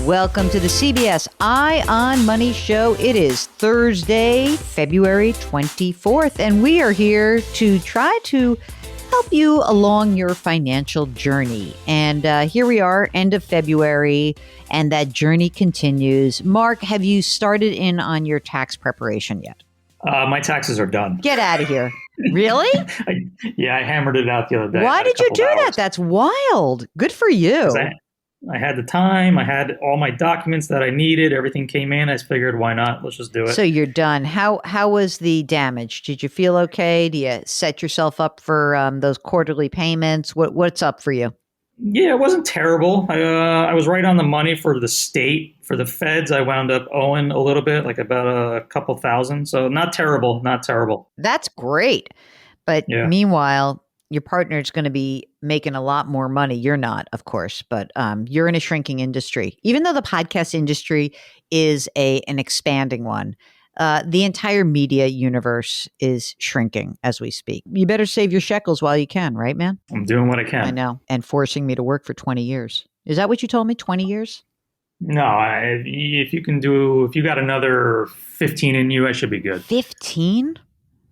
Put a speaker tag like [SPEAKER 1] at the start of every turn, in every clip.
[SPEAKER 1] Welcome to the CBS Eye on Money show. It is Thursday, February 24th, and we are here to try to help you along your financial journey. And here we are, end of February, and that journey continues. Mark, have you started in on your tax preparation yet?
[SPEAKER 2] My taxes are done.
[SPEAKER 1] Get out of here. Really?
[SPEAKER 2] I hammered it out the other day.
[SPEAKER 1] Why did you do that? That's wild. Good for you.
[SPEAKER 2] I had the time. I had all my documents that I needed. Everything came in. I figured, why not? Let's just do it.
[SPEAKER 1] So you're done. How was the damage? Did you feel okay? Do you set yourself up for those quarterly payments? What's up for you?
[SPEAKER 2] Yeah, it wasn't terrible. I was right on the money for the state. For the feds, I wound up owing a little bit, like about a couple thousand. So not terrible, not terrible.
[SPEAKER 1] That's great. But Meanwhile, your partner's going to be making a lot more money. You're not, of course, but you're in a shrinking industry. Even though the podcast industry is an expanding one, the entire media universe is shrinking as we speak. You better save your shekels while you can, right, man?
[SPEAKER 2] I'm doing what I can.
[SPEAKER 1] I know. And forcing me to work for 20 years. Is that what you told me? 20 years?
[SPEAKER 2] No, if you got another 15 in you, I should be good.
[SPEAKER 1] 15?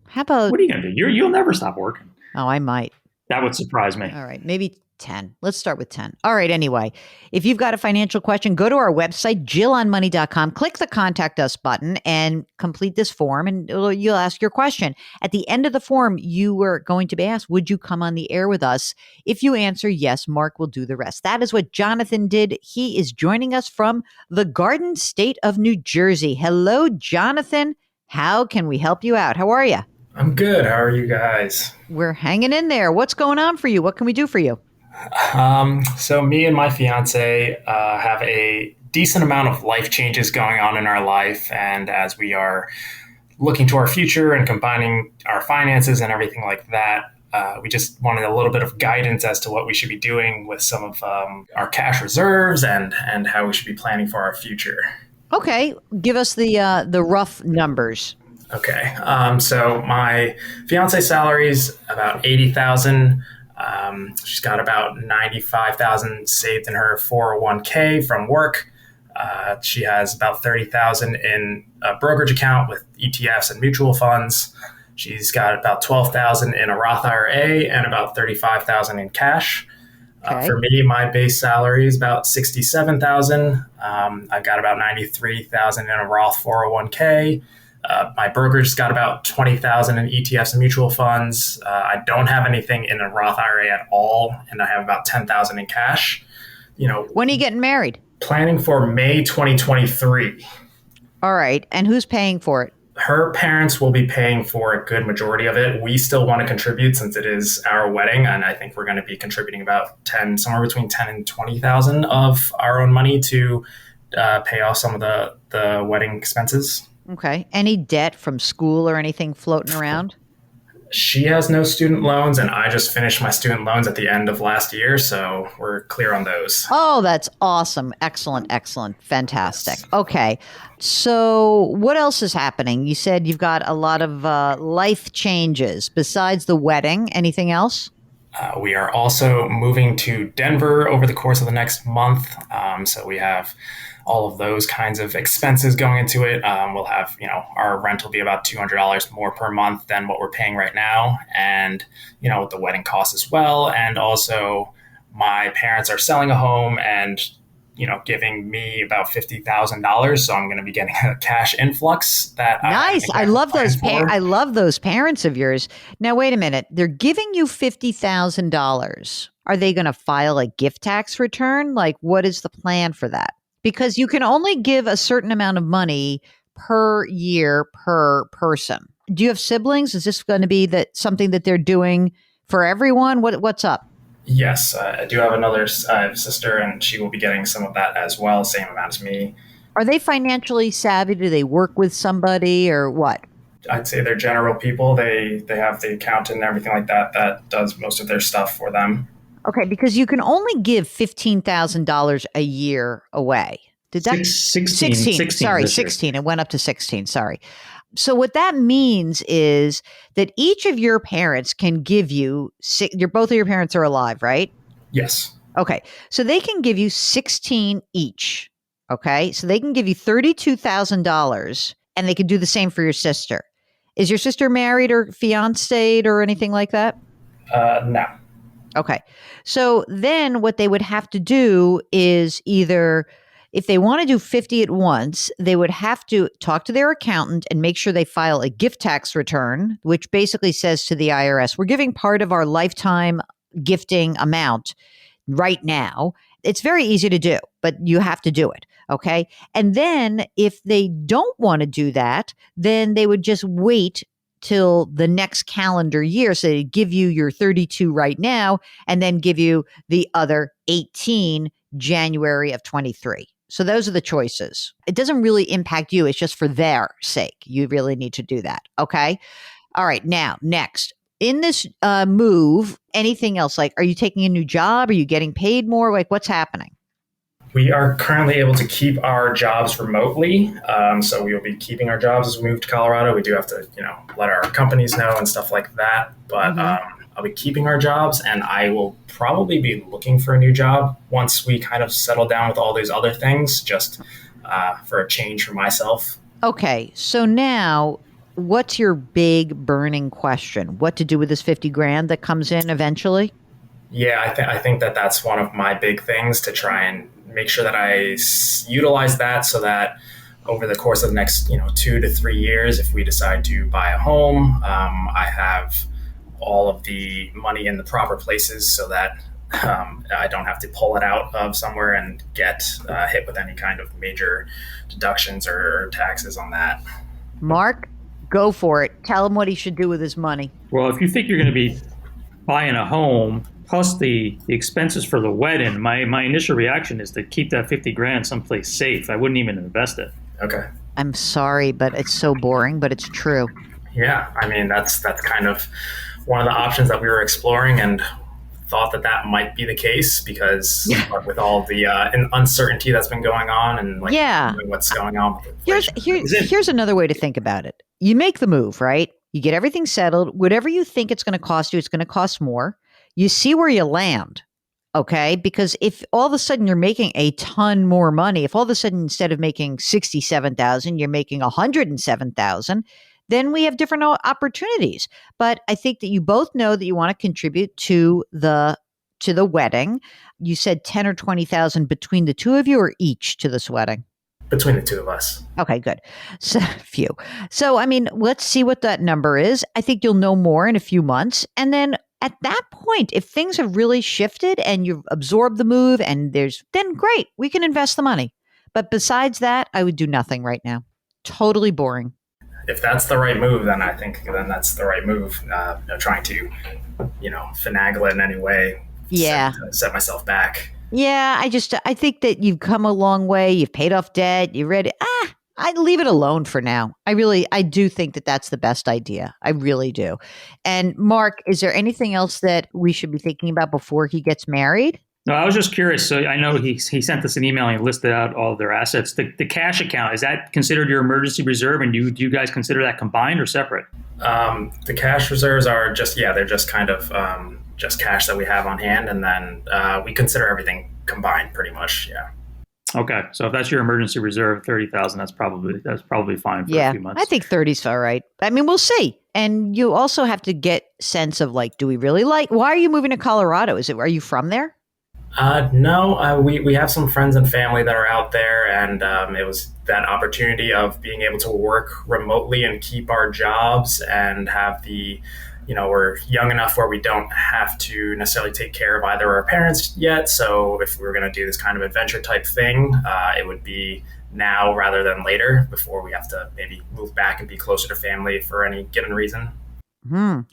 [SPEAKER 1] How about...
[SPEAKER 2] What are you going to do? You'll never stop working.
[SPEAKER 1] Oh, I might.
[SPEAKER 2] That would surprise me.
[SPEAKER 1] All right, maybe 10. Let's start with 10. All right, anyway, if you've got a financial question, go to our website, jillonmoney.com, click the Contact Us button and complete this form, and you'll ask your question. At the end of the form, you were going to be asked, would you come on the air with us? If you answer yes, Mark will do the rest. That is what Jonathan did. He is joining us from the Garden State of New Jersey. Hello, Jonathan. How can we help you out? How are you?
[SPEAKER 3] I'm good. How are you guys?
[SPEAKER 1] We're hanging in there. What's going on for you? What can we do for you?
[SPEAKER 3] So me and my fiance have a decent amount of life changes going on in our life. And as we are looking to our future and combining our finances and everything like that, we just wanted a little bit of guidance as to what we should be doing with some of our cash reserves and how we should be planning for our future.
[SPEAKER 1] Okay. Give us the rough numbers.
[SPEAKER 3] Okay. So my fiance salary is about $80,000. She's got about $95,000 saved in her 401k from work. She has about $30,000 in a brokerage account with ETFs and mutual funds. She's got about $12,000 in a Roth IRA and about $35,000 in cash.
[SPEAKER 1] Okay.
[SPEAKER 3] For me, my base salary is about $67,000. I've got about $93,000 in a Roth 401k. My brokerage has got about $20,000 in ETFs and mutual funds. I don't have anything in a Roth IRA at all, and I have about $10,000 in cash.
[SPEAKER 1] When are you getting married?
[SPEAKER 3] Planning for May 2023.
[SPEAKER 1] All right, and who's paying for it?
[SPEAKER 3] Her parents will be paying for a good majority of it. We still want to contribute since it is our wedding, and I think we're going to be contributing about somewhere between $10,000 and $20,000 of our own money to pay off some of the wedding expenses.
[SPEAKER 1] Okay. Any debt from school or anything floating around?
[SPEAKER 3] She has no student loans, and I just finished my student loans at the end of last year, so we're clear on those.
[SPEAKER 1] Oh, that's awesome. Excellent. Fantastic. Okay. So what else is happening? You said you've got a lot of life changes besides the wedding. Anything else?
[SPEAKER 3] We are also moving to Denver over the course of the next month. So we have all of those kinds of expenses going into it. We'll have, our rent will be about $200 more per month than what we're paying right now. And, with the wedding costs as well. And also my parents are selling a home and, giving me about $50,000. So I'm going to be getting a cash influx that
[SPEAKER 1] nice. I love those. I love those parents of yours. Now, wait a minute. They're giving you $50,000. Are they going to file a gift tax return? Like, what is the plan for that? Because you can only give a certain amount of money per year per person. Do you have siblings? Is this going to be something that they're doing for everyone? What's up?
[SPEAKER 3] Yes, I do have I have a sister, and she will be getting some of that as well, same amount as me.
[SPEAKER 1] Are they financially savvy? Do they work with somebody or what?
[SPEAKER 3] I'd say they're general people. They have the accountant and everything like that does most of their stuff for them.
[SPEAKER 1] Okay, because you can only give $15,000 a year away. Did that
[SPEAKER 2] 16?
[SPEAKER 1] Sorry, 16. It went up to 16. Sorry. So what that means is that each of your parents can give you both of your parents are alive, right?
[SPEAKER 3] Yes.
[SPEAKER 1] Okay. So they can give you 16 each. Okay. So they can give you $32,000 and they could do the same for your sister. Is your sister married or fiancéed or anything like that?
[SPEAKER 3] No.
[SPEAKER 1] Okay. So then what they would have to do is either, if they want to do 50 at once, they would have to talk to their accountant and make sure they file a gift tax return, which basically says to the IRS, we're giving part of our lifetime gifting amount right now. It's very easy to do, but you have to do it. Okay. And then if they don't want to do that, then they would just wait till the next calendar year. So they give you your 32 right now and then give you the other 18 January of 23. So those are the choices. It doesn't really impact you. It's just for their sake. You really need to do that. Okay. All right. Now, next. In this move, anything else? Like, are you taking a new job? Are you getting paid more? Like, what's happening?
[SPEAKER 3] We are currently able to keep our jobs remotely. So we will be keeping our jobs as we move to Colorado. We do have to, let our companies know and stuff like that. But I'll be keeping our jobs, and I will probably be looking for a new job once we kind of settle down with all these other things, just for a change for myself.
[SPEAKER 1] Okay. So now, what's your big burning question? What to do with this 50 grand that comes in eventually?
[SPEAKER 3] Yeah, I think that that's one of my big things, to try and make sure that I utilize that, so that over the course of the next 2 to 3 years, if we decide to buy a home, I have all of the money in the proper places, so that I don't have to pull it out of somewhere and get hit with any kind of major deductions or taxes on that.
[SPEAKER 1] Mark, go for it. Tell him what he should do with his money.
[SPEAKER 2] Well, if you think you're going to be buying a home plus the expenses for the wedding, my initial reaction is to keep that 50 grand someplace safe. I wouldn't even invest it.
[SPEAKER 3] Okay.
[SPEAKER 1] I'm sorry, but it's so boring, but it's true.
[SPEAKER 3] Yeah, I mean, that's kind of one of the options that we were exploring, and thought that might be the case, because with all the uncertainty that's been going on, and what's going on with inflation.
[SPEAKER 1] Here's another way to think about it. You make the move, right? You get everything settled. Whatever you think it's going to cost you, it's going to cost more. You see where you land, okay? Because if all of a sudden you're making a ton more money, if all of a sudden instead of making $67,000, you're making $107,000, then we have different opportunities. But I think that you both know that you want to contribute to the wedding. You said 10 or 20,000 between the two of you, or each to this wedding?
[SPEAKER 3] Between the two of us.
[SPEAKER 1] Okay, good. So few. So, I mean, let's see what that number is. I think you'll know more in a few months. And then at that point, if things have really shifted and you've absorbed the move then great, we can invest the money. But besides that, I would do nothing right now. Totally boring.
[SPEAKER 3] If that's the right move, then I think that's the right move. Trying to, finagle it in any way.
[SPEAKER 1] Yeah.
[SPEAKER 3] Set myself back.
[SPEAKER 1] Yeah, I think that you've come a long way. You've paid off debt. You're ready. I'd leave it alone for now. I do think that that's the best idea. I really do. And Mark, is there anything else that we should be thinking about before he gets married?
[SPEAKER 2] No, I was just curious. So I know he sent us an email and he listed out all of their assets. The cash account, is that considered your emergency reserve? And do you guys consider that combined or separate?
[SPEAKER 3] The cash reserves are they're just kind of just cash that we have on hand. And then we consider everything combined pretty much. Yeah.
[SPEAKER 2] Okay. So if that's your emergency reserve, 30,000, that's probably fine for a few months.
[SPEAKER 1] I think 30's all right. I mean, we'll see. And you also have to get sense of do we really why are you moving to Colorado? Are you from there?
[SPEAKER 3] No, we have some friends and family that are out there, and it was that opportunity of being able to work remotely and keep our jobs and have we're young enough where we don't have to necessarily take care of either our parents yet. So if we were going to do this kind of adventure type thing, it would be now rather than later, before we have to maybe move back and be closer to family for any given reason.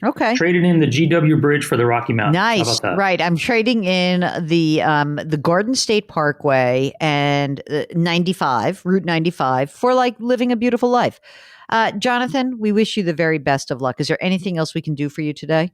[SPEAKER 1] Okay.
[SPEAKER 2] Traded in the GW Bridge for the Rocky Mountains.
[SPEAKER 1] Nice.
[SPEAKER 2] How about that?
[SPEAKER 1] Right. I'm trading in the Garden State Parkway and Route 95 for living a beautiful life. Jonathan, we wish you the very best of luck. Is there anything else we can do for you today?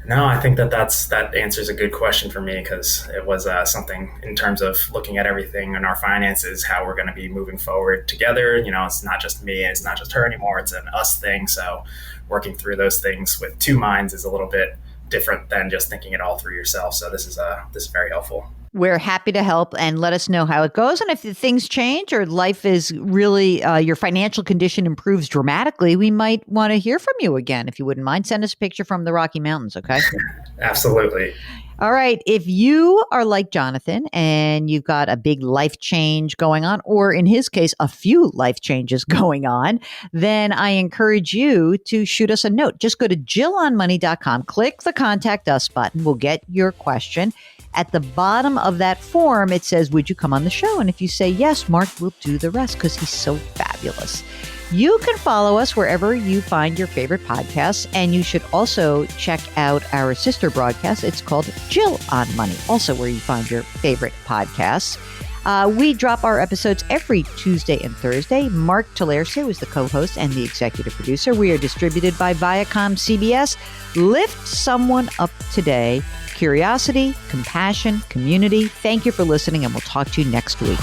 [SPEAKER 3] No, I think that answers a good question for me, because it was something in terms of looking at everything in our finances, how we're going to be moving forward together. It's not just me and it's not just her anymore. It's an us thing. So working through those things with two minds is a little bit different than just thinking it all through yourself. So this is very helpful.
[SPEAKER 1] We're happy to help, and let us know how it goes. And if things change or life is really, your financial condition improves dramatically, we might want to hear from you again. If you wouldn't mind, send us a picture from the Rocky Mountains, okay?
[SPEAKER 3] Absolutely.
[SPEAKER 1] All right. If you are like Jonathan and you've got a big life change going on, or in his case, a few life changes going on, then I encourage you to shoot us a note. Just go to JillOnMoney.com, click the Contact Us button. We'll get your question. At the bottom of that form, it says, would you come on the show? And if you say yes, Mark will do the rest because he's so fabulous. You can follow us wherever you find your favorite podcasts, and you should also check out our sister broadcast. It's called Jill on Money, also where you find your favorite podcasts. We drop our episodes every Tuesday and Thursday. Mark Talercio is the co-host and the executive producer. We are distributed by Viacom CBS. Lift someone up today. Curiosity, compassion, community. Thank you for listening, and we'll talk to you next week.